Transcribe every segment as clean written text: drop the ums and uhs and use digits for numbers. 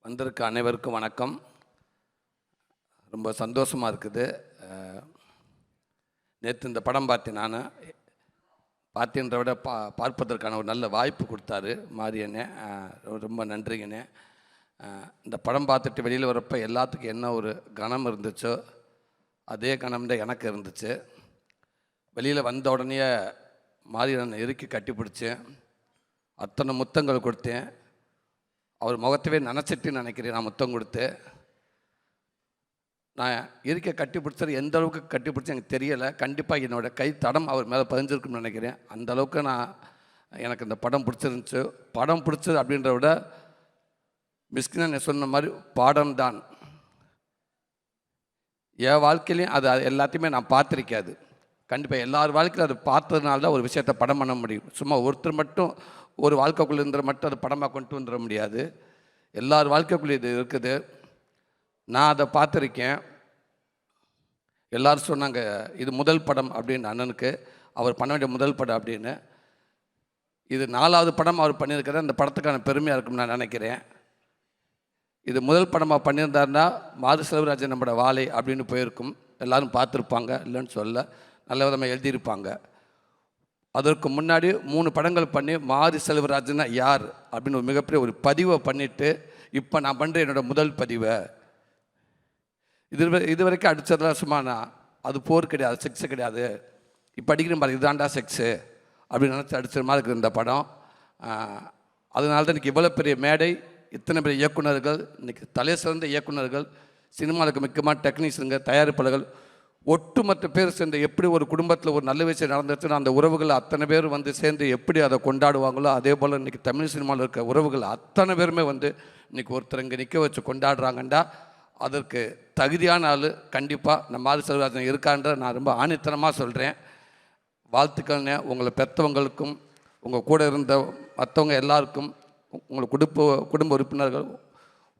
வந்திருக்க அனைவருக்கும் வணக்கம். ரொம்ப சந்தோஷமாக இருக்குது. நேற்று இந்த படம் பார்த்தேன். நான் பார்த்தேன்ற விட பார்ப்பதற்கான ஒரு நல்ல வாய்ப்பு கொடுத்தாரு மாரியண்ணே. ரொம்ப நன்றிங்கண்ணே. இந்த படம் பார்த்துட்டு வெளியில் வரப்போ எல்லாத்துக்கும் என்ன ஒரு கணம் இருந்துச்சோ அதே கணம் தான் எனக்கு இருந்துச்சு. வெளியில் வந்த உடனே மாரியண்ணனை இறுக்கி கட்டி பிடிச்சேன். அத்தனை முத்தங்கள் கொடுத்தேன். அவர் முகத்தவே நினச்சிட்டுன்னு நினைக்கிறேன். நான் முத்தம் கொடுத்து நான் இருக்க கட்டி பிடிச்சது எந்த அளவுக்கு கட்டி பிடிச்சி எனக்கு தெரியலை. கண்டிப்பாக என்னோடய கை தடம் அவர் மேலே பதிஞ்சிருக்குன்னு நினைக்கிறேன். அந்த அளவுக்கு எனக்கு இந்த படம் பிடிச்சிருந்துச்சு. படம் பிடிச்சது அப்படின்றத விட மிஸ்கின் சொன்ன மாதிரி பாடம்தான். என் வாழ்க்கையிலையும் அது எல்லாத்தையுமே நான் பார்த்துருக்காது. கண்டிப்பாக எல்லார் வாழ்க்கையிலும் அது பார்த்ததுனால தான் ஒரு விஷயத்தை படம் பண்ண முடியும். சும்மா ஒருத்தர் மட்டும் ஒரு வாழ்க்கைக்குள்ளே இருந்த மட்டும் அது படமாக கொண்டு வந்துட முடியாது. எல்லார் வாழ்க்கைக்குள்ளே இது இருக்குது. நான் அதை பார்த்துருக்கேன். எல்லோரும் சொன்னாங்க இது முதல் படம் அப்படின்னு அண்ணனுக்கு. அவர் பண்ண வேண்டிய முதல் படம் அப்படின்னு. இது 4வது படம் அவர் பண்ணியிருக்கிறார். அந்த படத்துக்கான பெருமையாக இருக்கும்னு நான் நினைக்கிறேன். இது முதல் படமாக பண்ணியிருந்தாருன்னா மாது செல்வராஜன் நம்மளோட வாழை அப்படின்னு போயிருக்கும். எல்லோரும் பார்த்துருப்பாங்க, இல்லைன்னு சொல்ல நல்ல விதமாக எழுதியிருப்பாங்க. அதற்கு முன்னாடி 3 படங்கள் பண்ணி மாரி செல்வராஜன்னா யார் அப்படின்னு ஒரு மிகப்பெரிய ஒரு பதிவை பண்ணிவிட்டு இப்போ நான் பண்ணுற என்னோடய முதல் பதிவை இது வரைக்கும் அடித்ததெல்லாம் சும்மா அது போர் கிடையாது, செக்ஸு கிடையாது. இப்போ அடிக்கிற மாதிரி இதுதான்டா செக்ஸு அப்படின்னு நினச்சி அடித்த மாதிரி இருக்குது இந்த படம். அதனால தான் இன்றைக்கி இவ்வளோ பெரிய மேடை, இத்தனை பெரிய இயக்குநர்கள், இன்றைக்கி தலை சிறந்த இயக்குநர்கள், சினிமாவுக்கு முக்கியமான டெக்னீஷியனுங்க, தயாரிப்பாளர்கள், ஒட்டுமொத்த பேர் சேர்ந்து எப்படி ஒரு குடும்பத்தில் ஒரு நல்ல விஷயம் நடந்துச்சுன்னா அந்த உறவுகள் அத்தனை பேர் வந்து சேர்ந்து எப்படி அதை கொண்டாடுவாங்களோ அதே போல் இன்றைக்கி தமிழ் சினிமாவில் இருக்க உறவுகள் அத்தனை பேருமே வந்து இன்றைக்கி ஒருத்தர் இங்கே நிற்க வச்சு கொண்டாடுறாங்கண்டா அதற்கு தகுதியான ஆள் கண்டிப்பாக நம்ம மாரி செல்வராஜன் இருக்கான்ற நான் ரொம்ப ஆணித்தனமாக சொல்கிறேன். வாழ்த்துக்கள்னே உங்களை பெற்றவங்களுக்கும் உங்கள் கூட இருந்த மற்றவங்க எல்லாருக்கும், உங்கள் குடும்ப உறுப்பினர்கள்,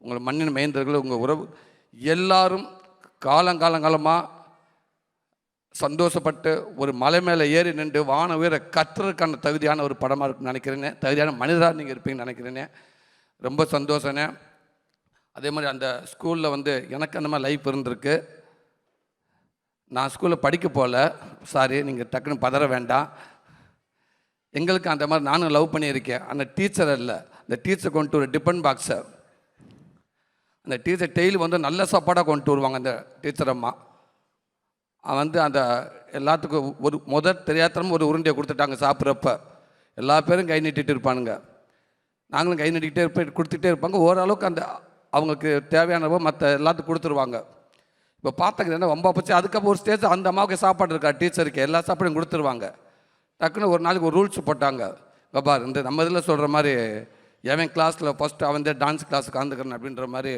உங்கள் மண்ணின் மைந்தர்கள், உங்கள் உறவு எல்லாரும் காலங்காலமாக சந்தோஷப்பட்டு ஒரு மலை மேலே ஏறி நின்று வான உயர கத்துறதுக்கான தகுதியான ஒரு படமாக இருக்குன்னு நினைக்கிறேனே. தகுதியான மனிதராக நீங்கள் இருப்பீங்கன்னு நினைக்கிறேனே. ரொம்ப சந்தோஷனே. அதே மாதிரி அந்த ஸ்கூலில் வந்து எனக்கு அந்த மாதிரி லைஃப் இருந்திருக்கு. நான் ஸ்கூலில் படிக்க போகல, சாரி, நீங்கள் டக்குன்னு பதற வேண்டாம். எங்களுக்கு அந்த மாதிரி நானும் லவ் பண்ணியிருக்கேன். அந்த டீச்சர் இல்லை, அந்த டீச்சர் கொண்டு ஒரு டிஃபன் பாக்ஸை, அந்த டீச்சர் டெய்லி வந்து நல்ல சாப்பாடாக கொண்டு வருவாங்க. அந்த டீச்சர் அம்மா வந்து அந்த எல்லாத்துக்கும் ஒரு தெரியாதனமும் ஒரு உருண்டையை கொடுத்துட்டாங்க. சாப்பிட்றப்ப எல்லா பேரும் கை நீட்டிகிட்டு இருப்பானுங்க. நாங்களும் கை நீட்டிக்கிட்டே கொடுத்துட்டே இருப்பாங்க. ஓரளவுக்கு அந்த அவங்களுக்கு தேவையானவோ மற்ற எல்லாத்துக்கும் கொடுத்துருவாங்க. இப்போ பார்த்தாங்க என்ன ரொம்ப போச்சு. அதுக்கப்புறம் ஒரு ஸ்டேஜ் அந்த அம்மாவுக்கு சாப்பாடு இருக்கா, டீச்சருக்கு எல்லா சாப்பாடையும் கொடுத்துருவாங்க. டக்குன்னு ஒரு நாளைக்கு ஒரு ரூல்ஸ் போட்டாங்க. பார், இந்த நம்ம இதில் சொல்கிற மாதிரி எவன் கிளாஸில் ஃபஸ்ட்டு அவன் டான்ஸ் கிளாஸுக்கு கலந்துக்கிறேன் அப்படின்ற மாதிரி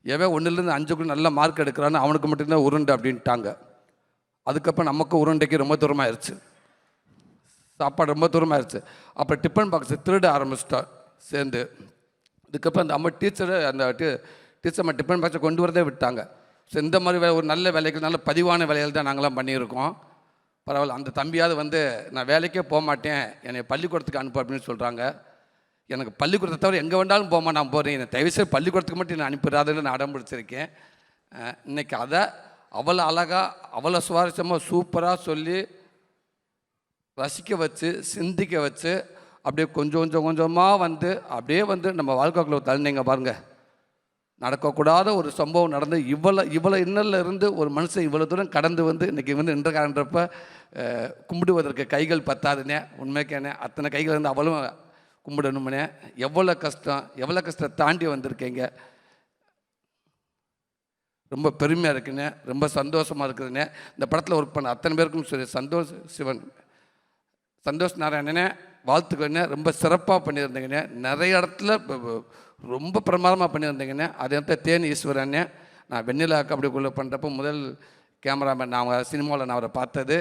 எவன் 1லேருந்து 5க்குள்ள நல்ல மார்க் எடுக்கிறான்னு அவனுக்கு மட்டும்தான் உருண்டை அப்படின்ட்டாங்க. அதுக்கப்புறம் நமக்கு உருண்டைக்கு ரொம்ப தூரமாகிடுச்சு, சாப்பாடு ரொம்ப தூரமாகிடுச்சு. அப்புறம் டிஃபன் பாக்ஸ் திருட ஆரம்பிச்சிட்டா சேர்ந்து. இதுக்கப்புறம் அந்த அம்மா அந்த டீச்சர் டிஃபன் பாக்ஸை கொண்டு வரதே விட்டாங்க. ஸோ இந்த மாதிரி ஒரு நல்ல வேலைகள், நல்ல பதிவான வேலைகள் தான் நாங்களாம் பண்ணியிருக்கோம். பரவாயில்ல. அந்த தம்பியாவது வந்து நான் வேலைக்கே போக மாட்டேன், என்னை பள்ளிக்கூடத்துக்கு அனுப்பு அப்படின்னு சொல்கிறாங்க. எனக்கு பள்ளிக்கூடத்தை தவிர எங்கே வேண்டாலும் போமா, நான் போகிறேன், என்னை தயவுசெய்து பள்ளிக்கூடத்துக்கு மட்டும் நான் அனுப்பிடாதுன்னு நான் அடம் பிடிச்சிருக்கேன். இன்றைக்கி அதை அவ்வளோ அழகாக, அவ்வளோ சுவாரஸ்யமாக, சூப்பராக சொல்லி ரசிக்க வச்சு, சிந்திக்க வச்சு, அப்படியே கொஞ்சமாக வந்து அப்படியே வந்து நம்ம வாழ்க்கைக்குள்ள தள்ளினீங்க பாருங்கள். நடக்கக்கூடாத ஒரு சம்பவம் நடந்து இவ்வளோ இன்னலில் இருந்து ஒரு மனுஷன் இவ்வளோ தூரம் கடந்து வந்து இன்றைக்கி வந்து நின்றக்காரன்றப்ப கும்பிடுவதற்கு கைகள் பத்தாதுனே. உண்மைக்கேனே அத்தனை கைகள் இருந்து அவளும் கும்பிடணும்னே. எவ்வளோ கஷ்டத்தை தாண்டி வந்திருக்கீங்க. ரொம்ப பெருமையாக இருக்குண்ணே, ரொம்ப சந்தோஷமாக இருக்குதுண்ணே. இந்த படத்தில் ஒர்க் பண்ண அத்தனை பேருக்கும் சரி, சந்தோஷ் நாராயணனே வாழ்த்துக்கண்ணே. ரொம்ப சிறப்பாக பண்ணியிருந்தீங்கண்ணே. நிறைய இடத்துல ரொம்ப பிரமாதமாக பண்ணியிருந்தீங்கண்ணே. அதே நேரத்தில் தேனி ஈஸ்வரண்ணே, நான் வெண்ணிலாக்கு அப்படிக்குள்ளே பண்ணுறப்போ முதல் கேமராமேன் நான் சினிமாவில் நான் அவரை பார்த்தது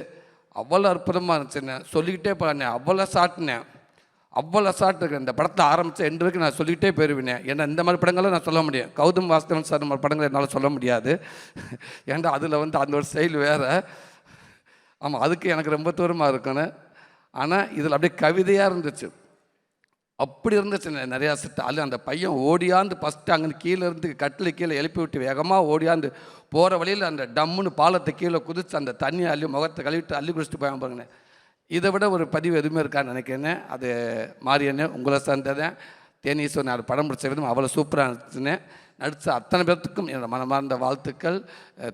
அவ்வளோ அற்புதமாக இருந்துச்சுண்ணே. சொல்லிக்கிட்டே போகிறேண்ணே, அவ்வளோ ஷாட்டுனேன், அவ்வளோ ஷாட் இருக்கு. இந்த படத்தை ஆரம்பித்த எண்டு வரைக்கும் நான் சொல்லிக்கிட்டே போயிடுவேன். ஏன்னா இந்த மாதிரி படங்களும் நான் சொல்ல முடியும். கௌதம் வாசுதேவன் சார் மாதிரி படங்களை என்னால் சொல்ல முடியாது. ஏன்னா அதில் வந்து அந்த ஒரு ஸ்டைல் வேறு. ஆமாம், அதுக்கு எனக்கு ரொம்ப தூரமாக இருக்குன்னு. ஆனால் இதில் அப்படியே கவிதையாக இருந்துச்சு. அப்படி இருந்துச்சு நிறையா செட்டு. அதில் அந்த பையன் ஓடியாந்து ஃபஸ்ட்டு அங்கே கீழே இருந்து கட்டில் கீழே எழுப்பி விட்டு வேகமாக ஓடியாந்து போகிற வழியில் அந்த டம்முன்னு பாலத்தை கீழே குதித்து அந்த தண்ணியை அள்ளி முகத்தை கழுவிட்டு அள்ளி குடிச்சிட்டு போய் பாருங்கண்ணே. இதை விட ஒரு பதிவு எதுவுமே இருக்கான்னு நினைக்கிறேன்னு. அது மாரியண்ணே உங்களை சேர்ந்ததேன் தேனீஸ்வரன் அது படம் பிடிச்ச விதம் அவ்வளோ சூப்பராக இருந்துச்சுன்னு. நடித்த அத்தனை பேர்த்துக்கும் என்னோட மனமார்ந்த வாழ்த்துக்கள்.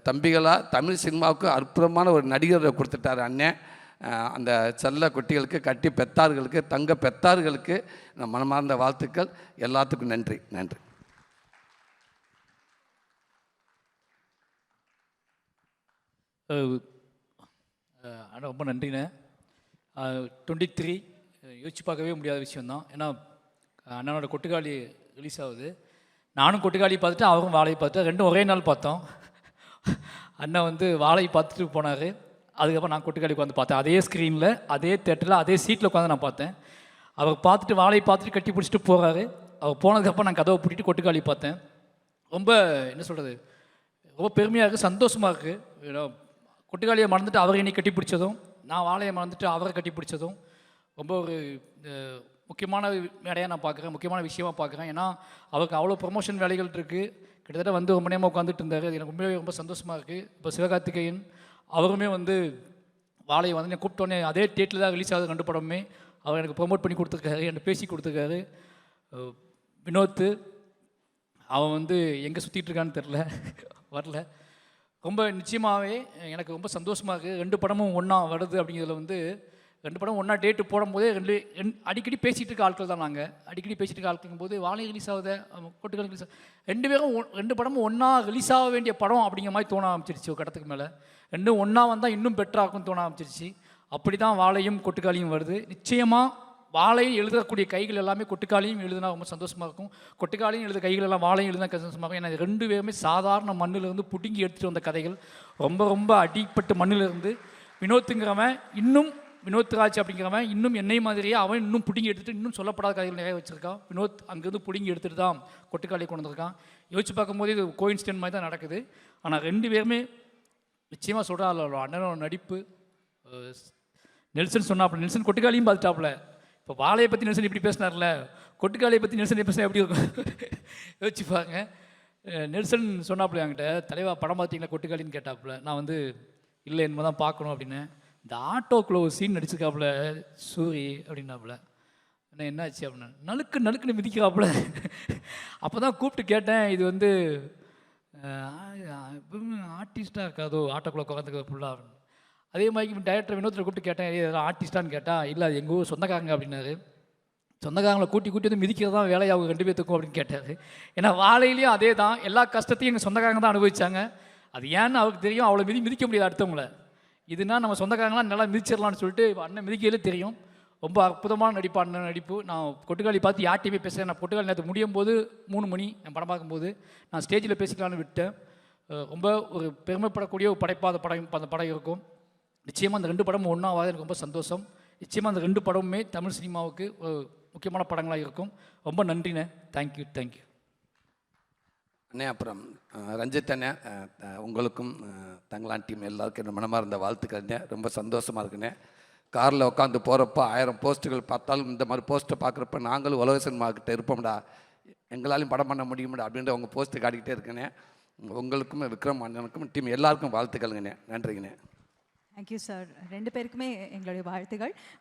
தம்பிகளாக தமிழ் சினிமாவுக்கு அற்புதமான ஒரு நடிகரை கொடுத்துட்டார் அண்ணன். அந்த செல்ல குட்டிகளுக்கு கட்டி பெத்தார்களுக்கு தங்க பெத்தார்களுக்கு மனமார்ந்த வாழ்த்துக்கள். எல்லாத்துக்கும் நன்றி நன்றி. ரொம்ப நன்றிண்ணே. 23 யோசிச்சு பார்க்கவே முடியாத விஷயந்தான். ஏன்னா அண்ணனோட கொட்டுக்காளி ரிலீஸ் ஆகுது. நானும் கொட்டுக்காளி பார்த்துட்டு அவரும் வாழையை பார்த்துட்டு ரெண்டும் ஒரே நாள் பார்த்தோம். அண்ணன் வந்து வாழையை பார்த்துட்டு போனார். அதுக்கப்புறம் நான் கொட்டுக்காளி உட்காந்து பார்த்தேன். அதே ஸ்க்ரீனில் அதே தேட்டரில் அதே சீட்டில் உட்காந்து நான் பார்த்தேன். அவர் பார்த்துட்டு வாழையை பார்த்துட்டு கட்டி பிடிச்சிட்டு போகிறாரு. அவர் போனதுக்கப்புறம் நான் கதவை பூட்டிட்டு கொட்டுக்காளி பார்த்தேன். ரொம்ப என்ன சொல்கிறது, ரொம்ப பெருமையாக இருக்குது, சந்தோஷமாக இருக்குது. கொட்டுக்காளியை மறந்துட்டு அவரை என்னை கட்டி பிடிச்சதும், நான் வாழையை மறந்துட்டு அவரை கட்டி பிடிச்சதும் ரொம்ப ஒரு முக்கியமான வேலையாக நான் பார்க்குறேன், முக்கியமான விஷயமாக பார்க்குறேன். ஏன்னா அவருக்கு அவ்வளோ ப்ரொமோஷன் வேலைகள் இருக்குது. கிட்டத்தட்ட வந்து ரொம்ப நேரமாக உட்காந்துட்டு இருந்தார். அது எனக்கு உண்மையிலே ரொம்ப சந்தோஷமாக இருக்குது. இப்போ சிவகார்த்திகேயன் அவருமே வந்து வாழையை வந்து என்னை கூப்பிட்டோன்னே அதே டேட்டில் தான் ரிலீஸ் ஆகுது 2 படமுமே. அவர் எனக்கு ப்ரொமோட் பண்ணி கொடுத்துருக்காரு, என்னை பேசி கொடுத்துருக்காரு. வினோத்து அவன் வந்து எங்கே சுற்றிட்டு இருக்கான்னு தெரில, வரல. ரொம்ப நிச்சயமாகவே எனக்கு ரொம்ப சந்தோஷமாக இருக்குது. 2 படமும் ஒன்றா வருது அப்படிங்கிறதுல வந்து 2 படம் ஒன்றா டேட்டு போடும்போதே அடிக்கடி பேசிகிட்டு இருக்க ஆட்கள் தான். நாங்கள் அடிக்கடி பேசிகிட்டு இருக்க ஆட்கள் போது வாழை ரிலீஸ் ஆகுது, கொட்டுக்காளி ரிலீஸ் 2 பேரும் 2 படமும் ஒன்றா ரிலீஸ் ஆக வேண்டிய படம் அப்படிங்கிற மாதிரி தோண ஆரம்பிச்சிருச்சு. ஒரு கட்டத்துக்கு மேலே 2 ஒன்றா வந்தால் இன்னும் பெட்டராகும் தோண ஆரம்பிச்சிருச்சு. அப்படி தான் வாழையும் கொட்டுக்காளியும் வருது. நிச்சயமாக வாழையும் எழுதக்கூடிய கைகள் எல்லாமே கொட்டுக்காளியும் எழுதுனா ரொம்ப சந்தோஷமாக இருக்கும். கொட்டுக்காளியும் எழுத கைகள் எல்லாம் வாழையும் எழுதுனா சந்தோஷமாக இருக்கும். ஏன்னா 2 பேருமே சாதாரண மண்ணிலிருந்து புடுங்கி எடுத்துகிட்டு வந்த கதைகள். ரொம்ப ரொம்ப அடிப்பட்ட மண்ணிலிருந்து வினோத்துங்கிறவன் இன்னும் வினோத்ராஜ் அப்படிங்கிறவன் இன்னும் என்னை மாதிரியே அவன் இன்னும் பிடுங்கி எடுத்துகிட்டு இன்னும் சொல்லப்படாத கதைகள் நிறைய வச்சுருக்கான். வினோத் அங்கேருந்து பிடுங்கி எடுத்துகிட்டு தான் கொட்டுக்காளியை கொண்டு வந்திருக்கான். யோசிச்சு பார்க்கும்போது இது கோயின்சிடென்ட் மாதிரி தான் நடக்குது. ஆனால் 2 பேருமே நிச்சயமாக சொல்கிறா அண்ணனோட நடிப்பு. நெல்சன் சொன்னாப்புல, நெல்சன் கொட்டுக்காளியும் பார்த்துட்டாப்புல. இப்போ வாழையை பற்றி நெல்சன் இப்படி பேசினார்ல, கொட்டுக்காளியை பற்றி நெல்சன் பேசினா எப்படி இருக்கும் யோசிச்சு பாருங்க. நெல்சன் சொன்னாப்புல என்கிட்ட, தலைவா படம் பார்த்தீங்களா கொட்டுக்காளின்னு கேட்டாப்புல. நான் வந்து இல்லை என்னமோ தான் பார்க்கணும் அப்படின்னு. இந்த ஆட்டோக்குள்ள ஒரு சீன் நடிச்சிருக்காப்புல சூரி அப்படின்னாப்புல. என்னாச்சு அப்படின்னா நலுக்குன்னு மிதிக்கிறாப்புல. அப்போ தான் கூப்பிட்டு கேட்டேன், இது வந்து ஆர்டிஸ்டாக இருக்காதோ ஆட்டோக்குள்ள உட்காந்துக்கிறது ஃபுல்லாக. அதே மாதிரி டைரக்டர் வினோத்தில் கூப்பிட்டு கேட்டேன், இதெல்லாம் ஆர்டிஸ்டான்னு கேட்டால் இல்லை அது எங்கள் ஊர் சொந்தக்காரங்க அப்படின்னாரு. சொந்தக்காரங்களை கூட்டி வந்து மிதிக்கிறது தான் வேலையாகும் 2 பேர்த்துக்கும் அப்படின்னு கேட்டார். ஏன்னா வாழையிலையும் அதே தான், எல்லா கஷ்டத்தையும் எங்கள் சொந்தக்காரங்க தான் அனுபவிச்சாங்க. அது ஏன்னு அவருக்கு தெரியும். அவ்வளோ மிதிக்க முடியாது அடுத்தவங்கள. இதுனா நம்ம சொந்தக்காரங்களாம் நல்லா மிதிச்சிடலான்னு சொல்லிட்டு அண்ணன் மிதிக்கையிலே தெரியும். ரொம்ப அற்புதமான நடிப்பு அண்ணன் நடிப்பு. நான் கொட்டுக்காளி பார்த்து யார்ட்டையுமே பேசுகிறேன். நான் கொட்டுக்காளி நேற்று முடியும் போது 3 மணி என் படம் பார்க்கும்போது நான் ஸ்டேஜில் பேசிக்கலான்னு விட்டேன். ரொம்ப ஒரு பெருமைப்படக்கூடிய ஒரு படைப்பாக அந்த படம் இருக்கும். நிச்சயமாக அந்த 2 படமும் ஒன்றாவது எனக்கு ரொம்ப சந்தோஷம். நிச்சயமாக அந்த 2 படமுமே தமிழ் சினிமாவுக்கு ஒரு முக்கியமான படங்களாக இருக்கும். ரொம்ப நன்றிண்ணே. தேங்க்யூ. அண்ணே அப்புறம் ரஞ்சித் அண்ணே, உங்களுக்கும் தங்களான் டீம் எல்லாருக்கும் என்ன மனமார்ந்த வாழ்த்துக்கண்ணே. ரொம்ப சந்தோஷமாக இருக்குண்ணே. காரில் உட்காந்து போகிறப்ப 1000 போஸ்ட்டுகள் பார்த்தாலும் இந்த மாதிரி போஸ்ட்டை பார்க்குறப்ப நாங்களும் உலக சினிமாக்கிட்ட இருப்போம்டா, எங்களாலையும் படம் பண்ண முடியும்டா அப்படின்ற உங்கள் போஸ்ட்டு காட்டிக்கிட்டே இருக்குண்ணே. உங்களுக்கும் விக்ரம் அண்ணனுக்கும் டீம் எல்லாருக்கும் வாழ்த்துக்கள்ங்கண்ணே. நன்றிங்கண்ணே. Thank you sir. 2 பேருக்குமே எங்களுடைய வாழ்த்துக்கள்.